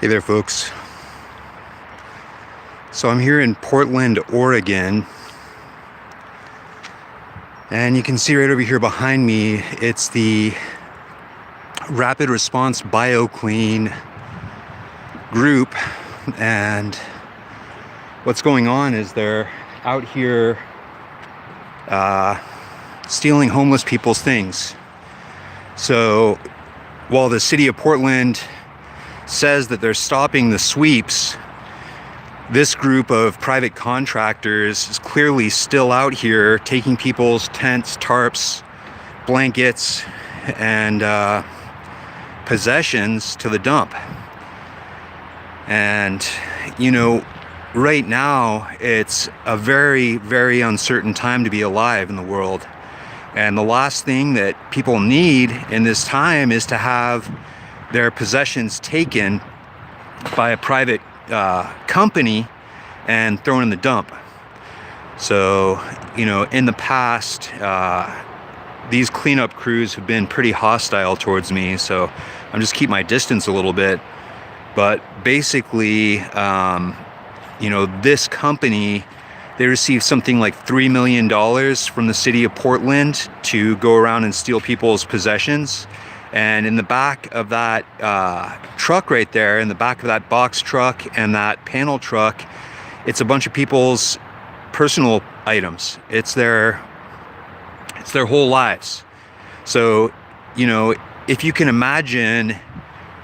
Hey there, folks. So I'm here in Portland, Oregon, and you can see right over here behind me, it's the Rapid Response BioClean group. And what's going on is they're out here stealing homeless people's things. So while the city of Portland says that they're stopping the sweeps, this group of private contractors is clearly still out here taking people's tents, tarps, blankets, and possessions to the dump. And right now it's a very, very uncertain time to be alive in the world. And the last thing that people need in this time is to have their possessions taken by a private company and thrown in the dump. So, in the past, these cleanup crews have been pretty hostile towards me, so I'm just keep my distance a little bit. But basically, this company, they received something like $3 million from the city of Portland to go around and steal people's possessions. And in the back of that truck right there, in the back of that box truck and that panel truck, it's a bunch of people's personal items. It's their whole lives. So, if you can imagine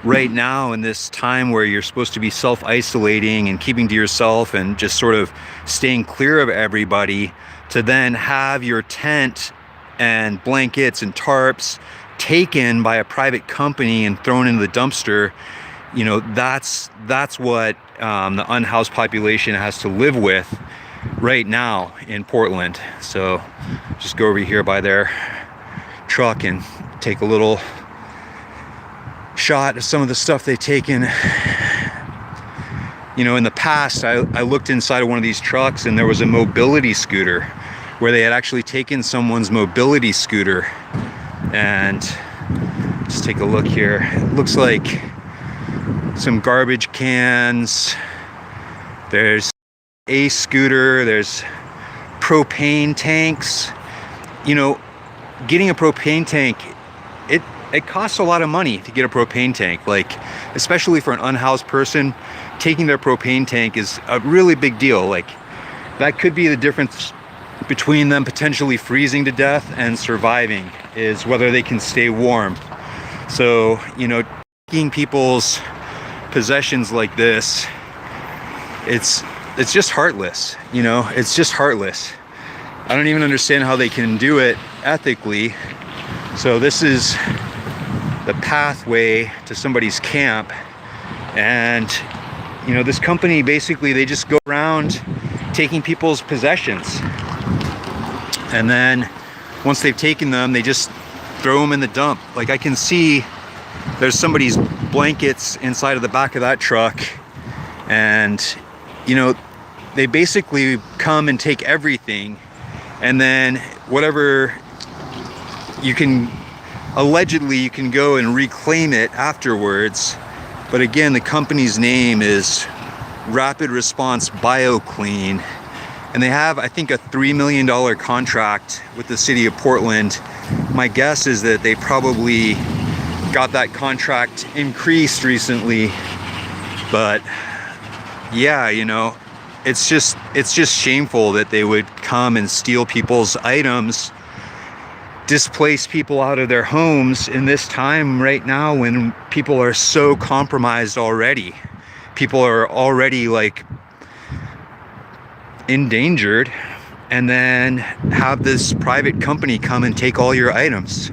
right now in this time where you're supposed to be self-isolating and keeping to yourself and just sort of staying clear of everybody, to then have your tent and blankets and tarps taken by a private company and thrown into the dumpster, that's what the unhoused population has to live with right now in Portland. So just go over here by their truck and take a little shot of some of the stuff they've taken. In the past, I looked inside of one of these trucks and there was a mobility scooter where they had actually taken someone's mobility scooter. And just take a look here. It looks like some garbage cans. There's a scooter. There's propane tanks. Getting a propane tank, it costs a lot of money to get a propane tank. Like, especially for an unhoused person, taking their propane tank is a really big deal. Like, that could be the difference between them potentially freezing to death and surviving, is whether they can stay warm. So, taking people's possessions like this, it's just heartless. It's just heartless. I don't even understand how they can do it ethically. So this is the pathway to somebody's camp, and this company, basically they just go around taking people's possessions, and then once they've taken them, they just throw them in the dump. Like, I can see there's somebody's blankets inside of the back of that truck, and they basically come and take everything, and then whatever allegedly you can go and reclaim it afterwards. But again, the company's name is Rapid Response BioClean, and they have, I think, a $3 million contract with the city of Portland. My guess is that they probably got that contract increased recently. But yeah, it's just shameful that they would come and steal people's items, displace people out of their homes in this time right now when people are so compromised already. People are already endangered, and then have this private company come and take all your items.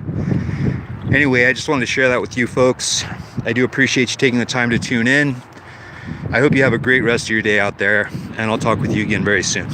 Anyway, I just wanted to share that with you folks. I do appreciate you taking the time to tune in. I hope you have a great rest of your day out there, and I'll talk with you again very soon.